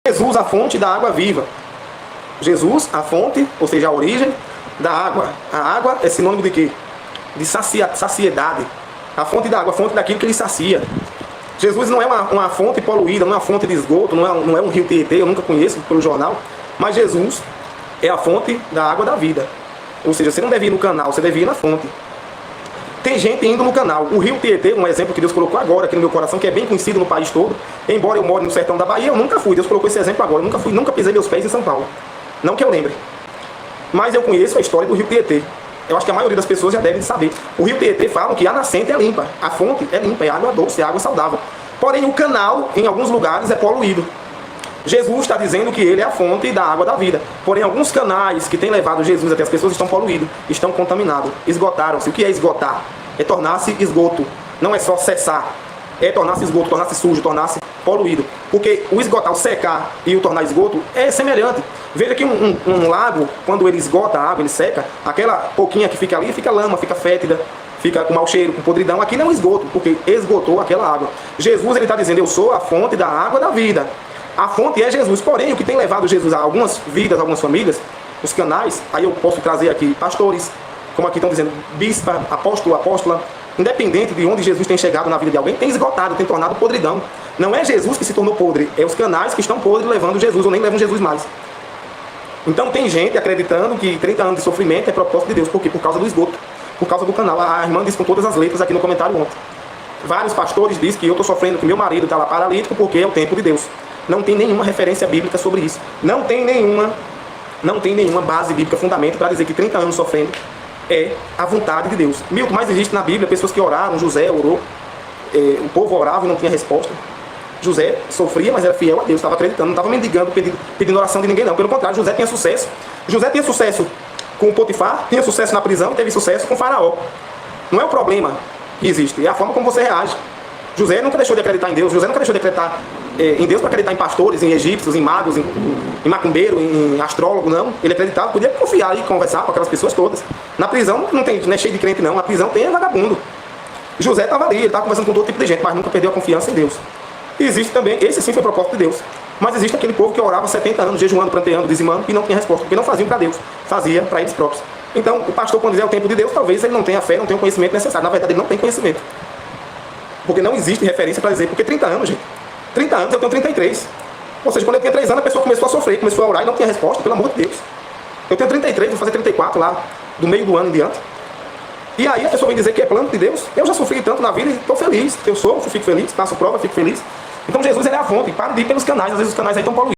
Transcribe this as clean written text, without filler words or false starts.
Jesus, a fonte da água viva. Jesus, a fonte, ou seja, a origem da água. A água é sinônimo de quê? De saciedade. A fonte da água, a fonte daquilo que ele sacia. Jesus não é uma fonte poluída, não é uma fonte de esgoto, não é um rio Tietê, eu nunca conheço pelo jornal, mas Jesus é a fonte da água da vida. Ou seja, você não deve ir no canal, você deve ir na fonte. Tem gente indo no canal. O rio Tietê, um exemplo que Deus colocou agora aqui no meu coração, que é bem conhecido no país todo. Embora eu more no sertão da Bahia, eu nunca fui. Deus colocou esse exemplo agora. Eu nunca pisei meus pés em São Paulo. Não que eu lembre. Mas eu conheço a história do rio Tietê. Eu acho que a maioria das pessoas já devem saber. O rio Tietê fala que a nascente é limpa. A fonte é limpa, é água doce, é água saudável. Porém, o canal, em alguns lugares, é poluído. Jesus está dizendo que ele é a fonte da água da vida. Porém, alguns canais que têm levado Jesus até as pessoas estão poluídos, estão contaminados, esgotaram-se. O que é esgotar? É tornar-se esgoto. Não é só cessar. É tornar-se esgoto, tornar-se sujo, tornar-se poluído. Porque o esgotar, o secar e o tornar esgoto é semelhante. Veja que um lago, quando ele esgota a água, ele seca, aquela pouquinha que fica ali, fica lama, fica fétida, fica com mau cheiro, com podridão. Aqui não é um esgoto, porque esgotou aquela água. Jesus, ele está dizendo, eu sou a fonte da água da vida. A fonte é Jesus. Porém, o que tem levado Jesus a algumas vidas, algumas famílias, os canais, aí eu posso trazer aqui pastores, como aqui estão dizendo, bispa, apóstolo, apóstola, independente de onde Jesus tem chegado na vida de alguém, tem esgotado, tem tornado podridão. Não é Jesus que se tornou podre, é os canais que estão podres levando Jesus, ou nem levam Jesus mais. Então tem gente acreditando que 30 anos de sofrimento é propósito de Deus. Por quê? Por causa do esgoto, por causa do canal. A irmã disse com todas as letras aqui no comentário ontem. Vários pastores dizem que eu estou sofrendo, que meu marido está lá paralítico porque é o tempo de Deus. Não tem nenhuma referência bíblica sobre isso. Não tem nenhuma base bíblica, fundamento para dizer que 30 anos sofrendo é a vontade de Deus. Milton, mas existe na Bíblia pessoas que oraram, José orou, o povo orava e não tinha resposta. José sofria, mas era fiel a Deus, estava acreditando, não estava mendigando, pedindo oração de ninguém não. Pelo contrário, José tinha sucesso. José tinha sucesso com o Potifar, tinha sucesso na prisão e teve sucesso com o Faraó. Não é o problema que existe, é a forma como você reage. José nunca deixou de acreditar em Deus, José nunca deixou de acreditar em Deus para acreditar em pastores, em egípcios, em magos, em macumbeiro, em astrólogo, não. Ele acreditava, podia confiar e conversar com aquelas pessoas todas. Na prisão não é cheio de crente não, na prisão tem vagabundo. José estava ali, ele estava conversando com todo tipo de gente, mas nunca perdeu a confiança em Deus. E existe também, esse sim foi o propósito de Deus. Mas existe aquele povo que orava 70 anos, jejuando, pranteando, dizimando, e não tinha resposta, porque não faziam para Deus, fazia para eles próprios. Então, o pastor, quando diz é o tempo de Deus, talvez ele não tenha fé, não tenha o conhecimento necessário. Na verdade, ele não tem conhecimento. Porque não existe referência para dizer, porque 30 anos, gente. 30 anos, eu tenho 33. Ou seja, quando eu tinha 3 anos, a pessoa começou a sofrer, começou a orar e não tinha resposta, pelo amor de Deus. Eu tenho 33, vou fazer 34 lá, do meio do ano em diante. E aí a pessoa vem dizer que é plano de Deus. Eu já sofri tanto na vida e estou feliz. Eu sofro, fico feliz, passo prova, fico feliz. Então Jesus, ele é a fonte. Para de ir pelos canais, às vezes os canais aí estão poluídos.